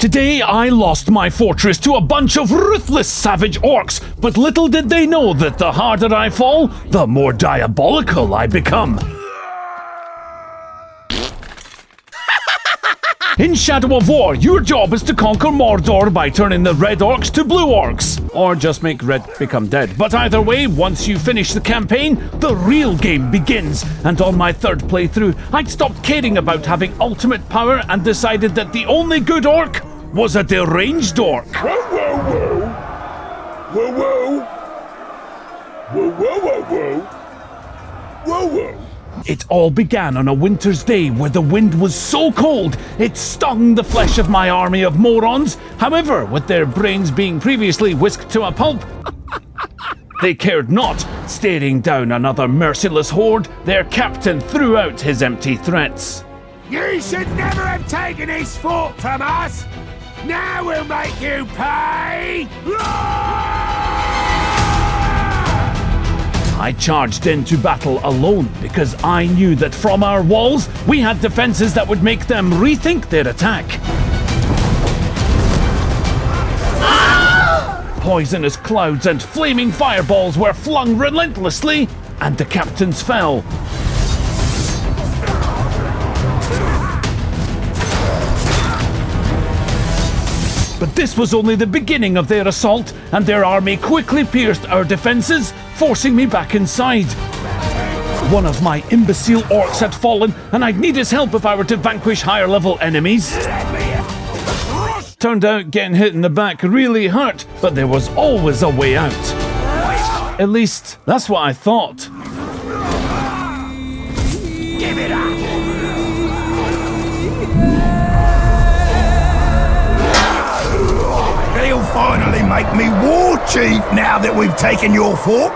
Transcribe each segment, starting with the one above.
Today I lost my fortress to a bunch of ruthless savage orcs, but little did they know that the harder I fall, the more diabolical I become. In Shadow of War, your job is to conquer Mordor by turning the red orcs to blue orcs. Or just make red become dead. But either way, once you finish the campaign, the real game begins. And on my third playthrough, I'd stopped caring about having ultimate power and decided that the only good orc was a deranged orc. Whoa, whoa, whoa. Whoa, whoa. Whoa, whoa, whoa, whoa. Whoa, whoa. It all began on a winter's day where the wind was so cold it stung the flesh of my army of morons. However, with their brains being previously whisked to a pulp, they cared not. Staring down another merciless horde, their captain threw out his empty threats. You should never have taken his fort from us! Now we'll make you pay! I charged into battle alone because I knew that from our walls we had defenses that would make them rethink their attack. Poisonous clouds and flaming fireballs were flung relentlessly, and the captains fell. But this was only the beginning of their assault, and their army quickly pierced our defenses, forcing me back inside. One of my imbecile orcs had fallen, and I'd need his help if I were to vanquish higher-level enemies. Turned out getting hit in the back really hurt, but there was always a way out. At least, that's what I thought. Give it up! They'll finally make me war chief now that we've taken your fort.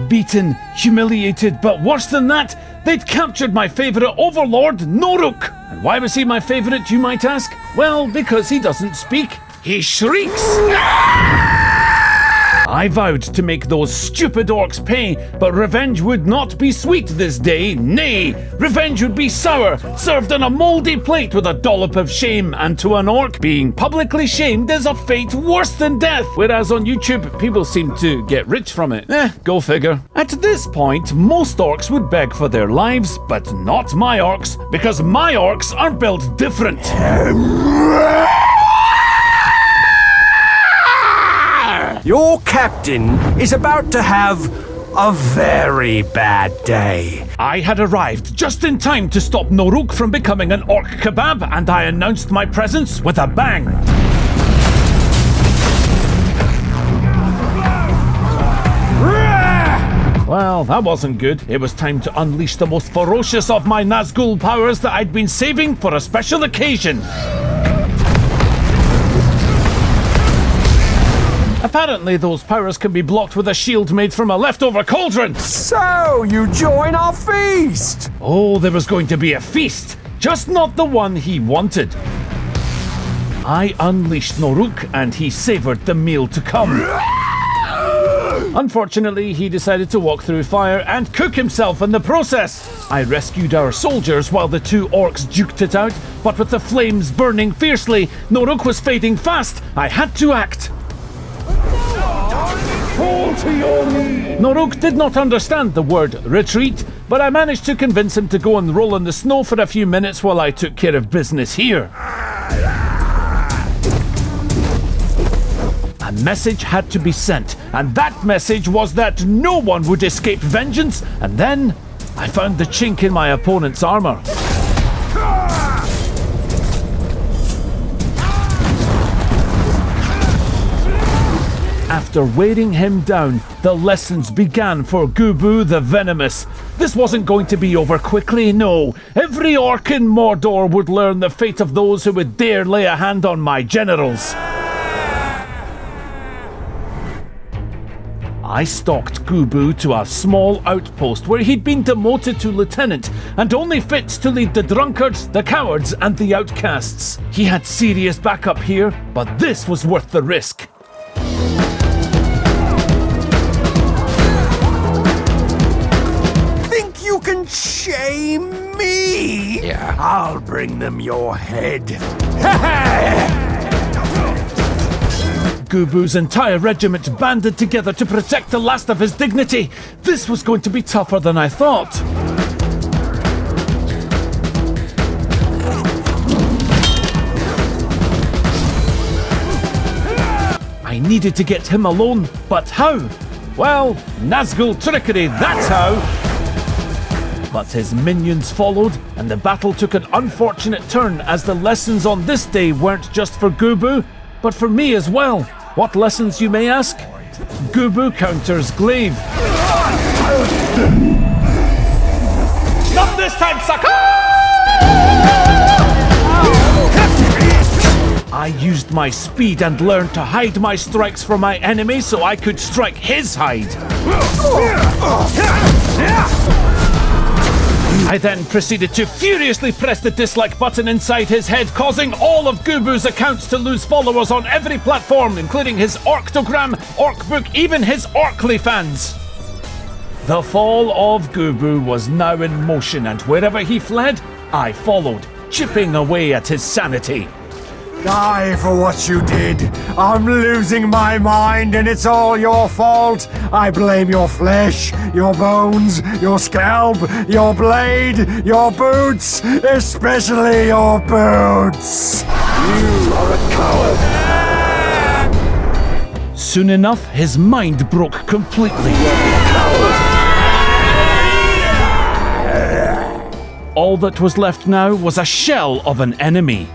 Beaten, humiliated, but worse than that, they'd captured my favourite overlord, Noruk. And why was he my favourite, you might ask? Well, because he doesn't speak. He shrieks! I vowed to make those stupid orcs pay, but revenge would not be sweet this day. Nay, revenge would be sour, served on a mouldy plate with a dollop of shame, and to an orc, being publicly shamed is a fate worse than death. Whereas on YouTube, people seem to get rich from it. Go figure. At this point, most orcs would beg for their lives, but not my orcs, because my orcs are built different. Your captain is about to have a very bad day. I had arrived just in time to stop Noruk from becoming an orc kebab, and I announced my presence with a bang. Well, that wasn't good. It was time to unleash the most ferocious of my Nazgul powers that I'd been saving for a special occasion. Apparently, those powers can be blocked with a shield made from a leftover cauldron. So, you join our feast! Oh, there was going to be a feast, just not the one he wanted. I unleashed Noruk, and he savoured the meal to come. Unfortunately, he decided to walk through fire and cook himself in the process. I rescued our soldiers while the two orcs duked it out, but with the flames burning fiercely, Noruk was fading fast. I had to act. Fall to your knees! Noruk did not understand the word retreat, but I managed to convince him to go and roll in the snow for a few minutes while I took care of business here. A message had to be sent, and that message was that no one would escape vengeance, and then I found the chink in my opponent's armor. After weighting him down, the lessons began for Gubu the Venomous. This wasn't going to be over quickly, no. Every orc in Mordor would learn the fate of those who would dare lay a hand on my generals. I stalked Gubu to a small outpost where he'd been demoted to lieutenant and only fit to lead the drunkards, the cowards, and the outcasts. He had serious backup here, but this was worth the risk. You can shame me? Yeah. I'll bring them your head. Gubu's entire regiment banded together to protect the last of his dignity. This was going to be tougher than I thought. I needed to get him alone, but how? Well, Nazgul trickery, that's how! But his minions followed, and the battle took an unfortunate turn as the lessons on this day weren't just for Gubu, but for me as well. What lessons, you may ask? Gubu counters Glaive. Not this time, sucker! I used my speed and learned to hide my strikes from my enemy so I could strike his hide. I then proceeded to furiously press the dislike button inside his head, causing all of Gubu's accounts to lose followers on every platform, including his Orctogram, Orcbook, even his Orcly fans. The fall of Gubu was now in motion, and wherever he fled, I followed, chipping away at his sanity. Die for what you did. I'm losing my mind and it's all your fault. I blame your flesh, your bones, your scalp, your blade, your boots, especially your boots. You are a coward. Soon enough, his mind broke completely. All that was left now was a shell of an enemy.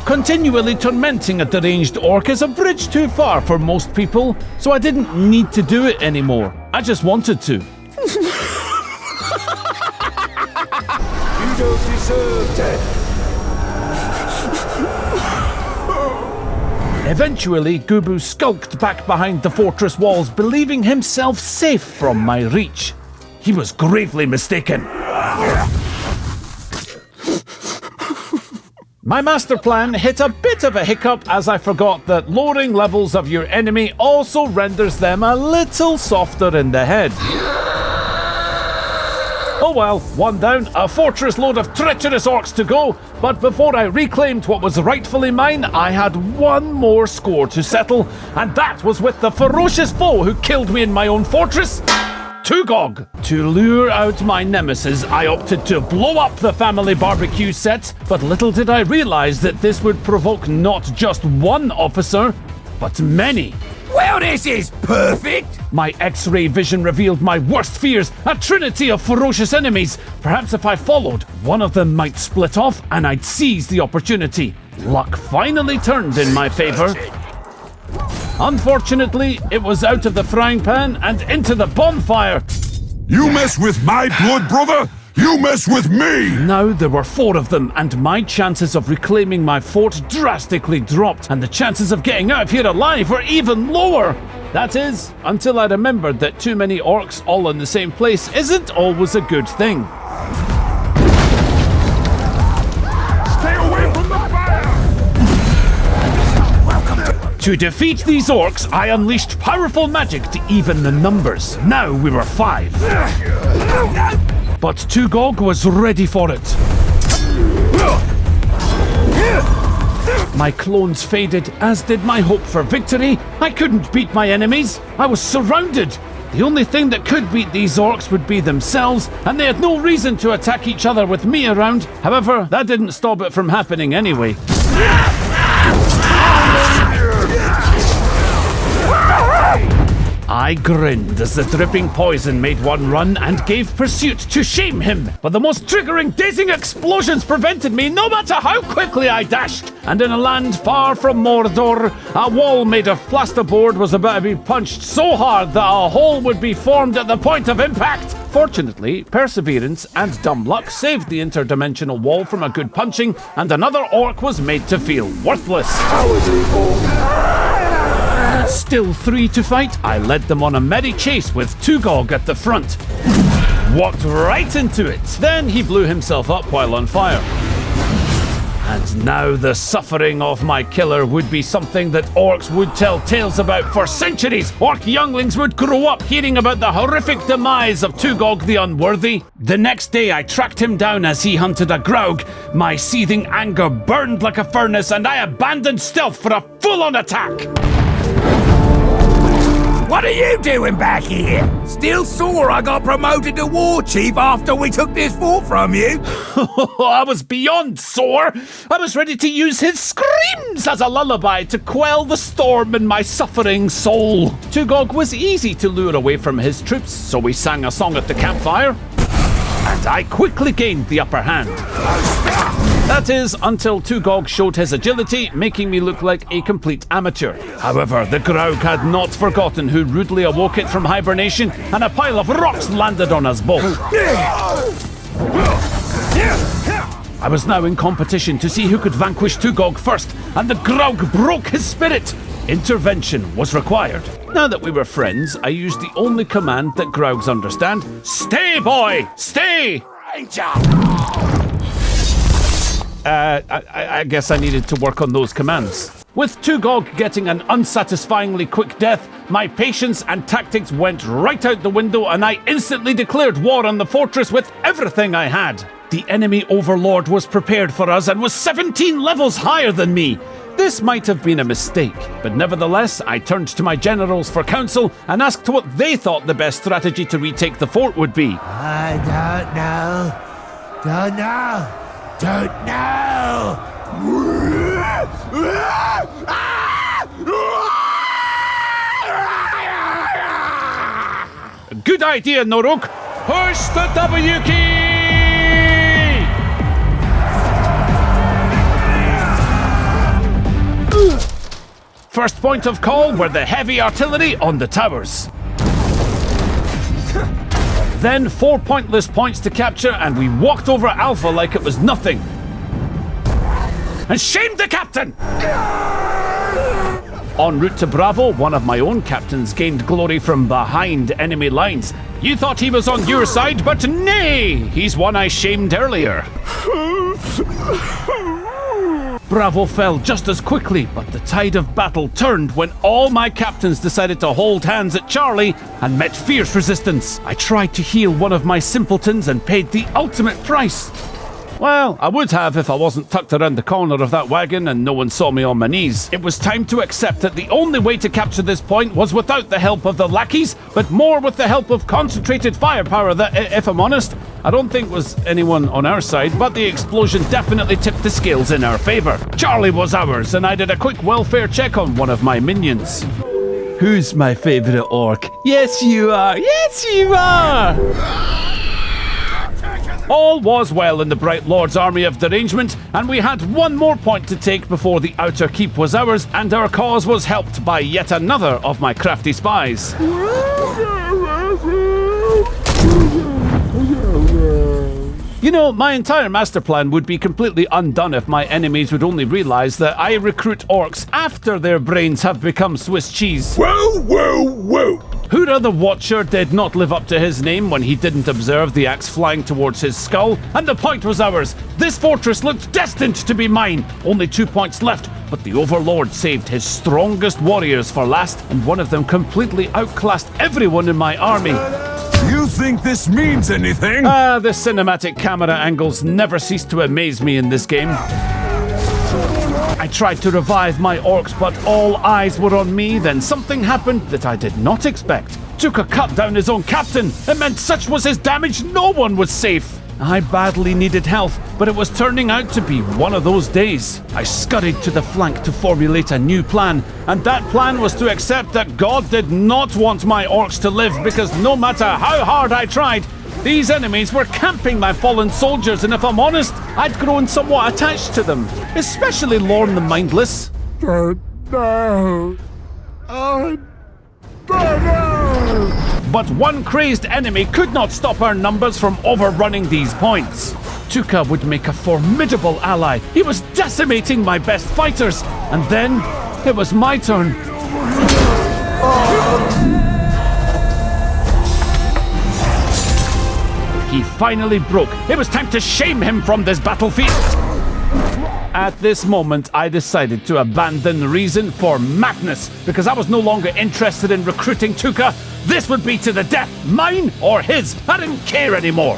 Continually tormenting a deranged orc is a bridge too far for most people, so I didn't need to do it anymore. I just wanted to. You don't deserve death. Eventually, Gubu skulked back behind the fortress walls, believing himself safe from my reach. He was gravely mistaken. My master plan hit a bit of a hiccup as I forgot that lowering levels of your enemy also renders them a little softer in the head. Oh well, one down, a fortress load of treacherous orcs to go, but before I reclaimed what was rightfully mine, I had one more score to settle, and that was with the ferocious foe who killed me in my own fortress, Tugog. To lure out my nemesis, I opted to blow up the family barbecue set, but little did I realize that this would provoke not just one officer, but many. Well, this is perfect. My X-ray vision revealed my worst fears, a trinity of ferocious enemies. Perhaps if I followed, one of them might split off and I'd seize the opportunity. Luck finally turned in my favor. Unfortunately, it was out of the frying pan and into the bonfire. You mess with my blood brother, you mess with me! Now there were 4 of them, and my chances of reclaiming my fort drastically dropped, and the chances of getting out of here alive were even lower. That is, until I remembered that too many orcs all in the same place isn't always a good thing. Stay away from the fire! To defeat these orcs, I unleashed powerful magic to even the numbers. Now we were 5. But Tugog was ready for it. My clones faded, as did my hope for victory. I couldn't beat my enemies. I was surrounded. The only thing that could beat these orcs would be themselves, and they had no reason to attack each other with me around. However, that didn't stop it from happening anyway. I grinned as the dripping poison made one run and gave pursuit to shame him. But the most triggering, dazing explosions prevented me no matter how quickly I dashed. And in a land far from Mordor, a wall made of plasterboard was about to be punched so hard that a hole would be formed at the point of impact. Fortunately, perseverance and dumb luck saved the interdimensional wall from a good punching, and another orc was made to feel worthless. Still 3 to fight, I led them on a merry chase with Tugog at the front. Walked right into it. Then he blew himself up while on fire. And now the suffering of my killer would be something that orcs would tell tales about for centuries. Orc younglings would grow up hearing about the horrific demise of Tugog the Unworthy. The next day I tracked him down as he hunted a Graug. My seething anger burned like a furnace and I abandoned stealth for a full-on attack. What are you doing back here? Still sore I got promoted to war chief after we took this fort from you? I was beyond sore. I was ready to use his screams as a lullaby to quell the storm in my suffering soul. Tugog was easy to lure away from his troops, so we sang a song at the campfire, and I quickly gained the upper hand. That is, until Tugog showed his agility, making me look like a complete amateur. However, the Graug had not forgotten who rudely awoke it from hibernation, and a pile of rocks landed on us both. I was now in competition to see who could vanquish Tugog first, and the Graug broke his spirit. Intervention was required. Now that we were friends, I used the only command that Graugs understand. Stay, boy! Stay! I guess I needed to work on those commands. With Tugog getting an unsatisfyingly quick death, my patience and tactics went right out the window and I instantly declared war on the fortress with everything I had. The enemy overlord was prepared for us and was 17 levels higher than me. This might have been a mistake, but nevertheless, I turned to my generals for counsel and asked what they thought the best strategy to retake the fort would be. I don't know. Good idea, Norok. Push the W key! First point of call were the heavy artillery on the towers. Then 4 pointless points to capture and we walked over Alpha like it was nothing. And shamed the captain! En route to Bravo, one of my own captains gained glory from behind enemy lines. You thought he was on your side, but nay! He's one I shamed earlier. Bravo fell just as quickly, but the tide of battle turned when all my captains decided to hold hands at Charlie and met fierce resistance. I tried to heal one of my simpletons and paid the ultimate price. Well, I would have if I wasn't tucked around the corner of that wagon and no one saw me on my knees. It was time to accept that the only way to capture this point was without the help of the lackeys, but more with the help of concentrated firepower that, if I'm honest, I don't think was anyone on our side, but the explosion definitely tipped the scales in our favour. Charlie was ours, and I did a quick welfare check on one of my minions. Who's my favourite orc? Yes, you are! Yes, you are! All was well in the Bright Lord's army of derangement, and we had one more point to take before the outer keep was ours, and our cause was helped by yet another of my crafty spies. You know, my entire master plan would be completely undone if my enemies would only realise that I recruit orcs after their brains have become Swiss cheese. Whoa, whoa, whoa! Hura the Watcher did not live up to his name when he didn't observe the axe flying towards his skull, and the point was ours. This fortress looked destined to be mine. Only 2 points left, but the Overlord saved his strongest warriors for last, and one of them completely outclassed everyone in my army. You think this means anything? The cinematic camera angles never cease to amaze me in this game. I tried to revive my orcs, but all eyes were on me. Then something happened that I did not expect. Tuka cut down his own captain. It meant such was his damage, no one was safe. I badly needed health, but it was turning out to be one of those days. I scurried to the flank to formulate a new plan, and that plan was to accept that God did not want my orcs to live, because no matter how hard I tried, these enemies were camping my fallen soldiers, and if I'm honest, I'd grown somewhat attached to them, especially Lorne the Mindless. Don't know. But one crazed enemy could not stop our numbers from overrunning these points. Tuka would make a formidable ally. He was decimating my best fighters, and then it was my turn. He finally broke. It was time to shame him from this battlefield. At this moment, I decided to abandon reason for madness because I was no longer interested in recruiting Tuka. This would be to the death, mine or his. I didn't care anymore.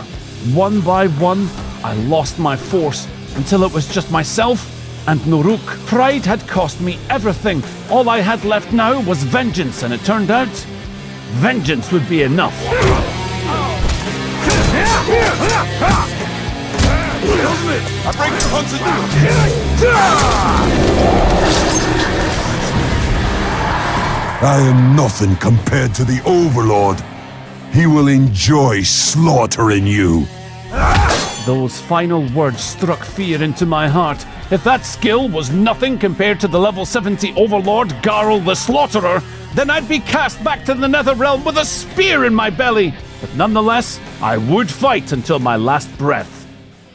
One by one, I lost my force until it was just myself and Noruk. Pride had cost me everything. All I had left now was vengeance, and it turned out vengeance would be enough. I am nothing compared to the Overlord. He will enjoy slaughtering you. Those final words struck fear into my heart. If that skill was nothing compared to the level 70 Overlord Garl the Slaughterer, then I'd be cast back to the Netherrealm with a spear in my belly. But nonetheless, I would fight until my last breath.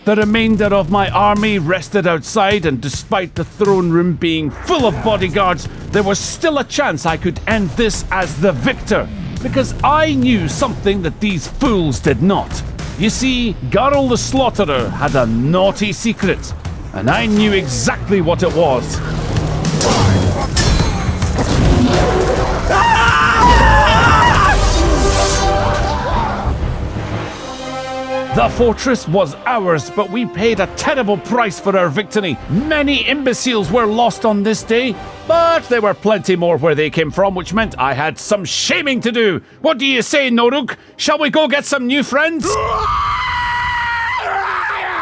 The remainder of my army rested outside, and despite the throne room being full of bodyguards, there was still a chance I could end this as the victor, because I knew something that these fools did not. You see, Garl the Slaughterer had a naughty secret, and I knew exactly what it was. The fortress was ours, but we paid a terrible price for our victory. Many imbeciles were lost on this day, but there were plenty more where they came from, which meant I had some shaming to do. What do you say, Noruk? Shall we go get some new friends?